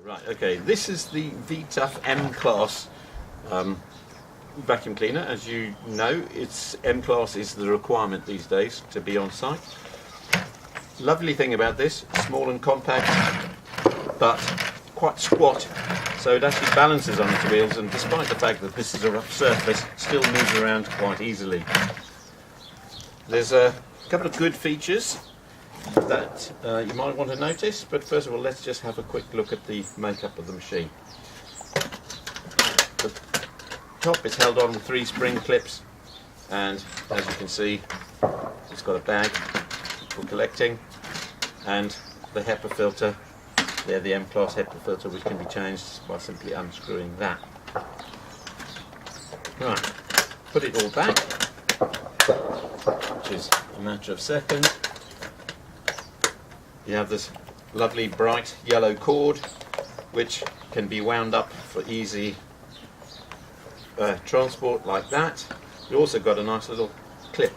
Right, okay, this is the V-Tuf M-Class vacuum cleaner. As you know, M-Class is the requirement these days to be on site. Lovely thing about this, small and compact, but quite squat, so it actually balances on its wheels, and despite the fact that this is a rough surface, still moves around quite easily. There's a couple of good features that you might want to notice, but first of all let's just have a quick look at the makeup of the machine. The top is held on with 3 spring clips, and as you can see it's got a bag for collecting, and the HEPA filter, there, the M-Class HEPA filter, which can be changed by simply unscrewing that. Right, put it all back, which is a matter of seconds. You have this lovely bright yellow cord which can be wound up for easy transport like that. You also got a nice little clip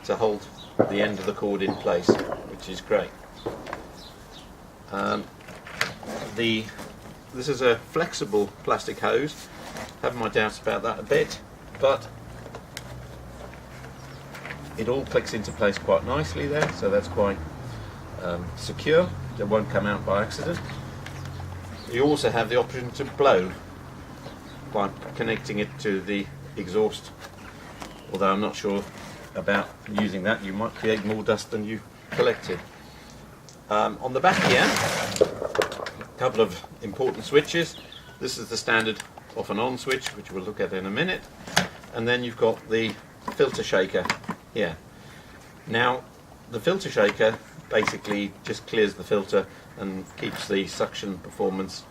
to hold the end of the cord in place, which is great. This is a flexible plastic hose. Have my doubts about that a bit, but it all clicks into place quite nicely there, so that's quite secure. It won't come out by accident. You also have the option to blow by connecting it to the exhaust, although I'm not sure about using that. You might create more dust than you collected. On the back here, a couple of important switches. This is the standard off and on switch, which we'll look at in a minute, and then you've got the filter shaker here. Now the filter shaker basically just clears the filter and keeps the suction performance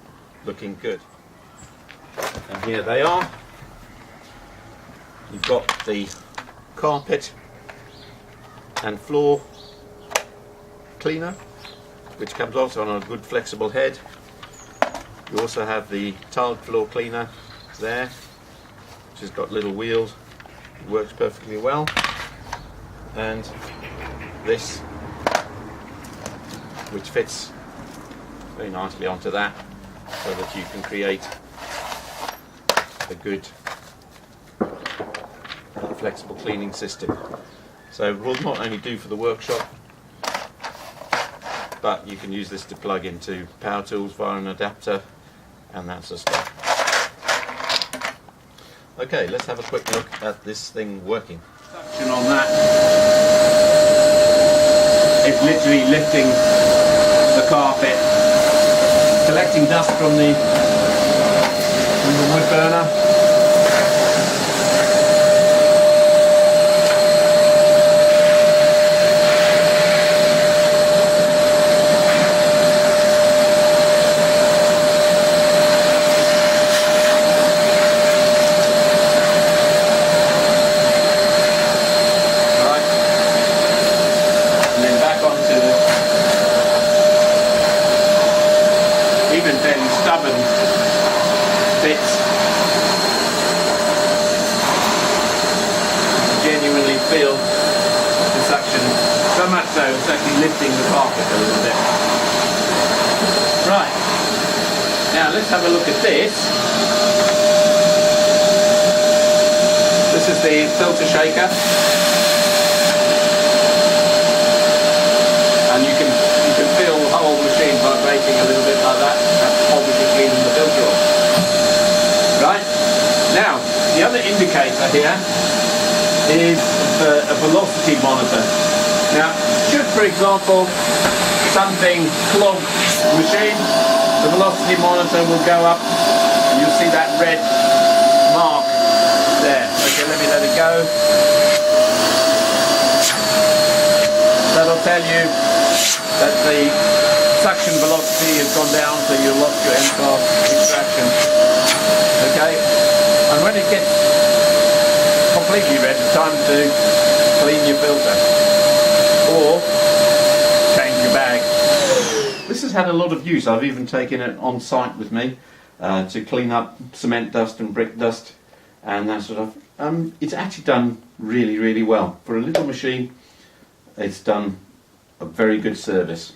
looking good. And here they are. You've got the carpet and floor cleaner, which comes also on a good flexible head. You also have the tiled floor cleaner there, which has got little wheels. It works perfectly well. And this, which fits very nicely onto that, so that you can create a good flexible cleaning system. So it will not only do for the workshop, but you can use this to plug into power tools via an adapter and that sort of stuff. Okay, let's have a quick look at this thing working. Suction on that, it's literally lifting the carpet, collecting dust from the wood burner. Even fairly stubborn bits, genuinely feel the suction, so much so it's actually lifting the carpet a little bit. Right, now let's have a look at this. This is the filter shaker, and you can feel the whole machine vibrating a little bit like that. That's obviously cleaning the filter off. Right, now the other indicator here is a velocity monitor. Now should, for example, something clog the machine, the velocity monitor will go up and you'll see that red mark there. Okay, let me let it go. That'll tell you that the suction velocity has gone down, so you lost your M-Class extraction. Okay, and when it gets completely red, it's time to clean your filter or change your bag. This has had a lot of use. I've even taken it on site with me to clean up cement dust and brick dust and that sort of. It's actually done really, really well for a little machine. It's done a very good service.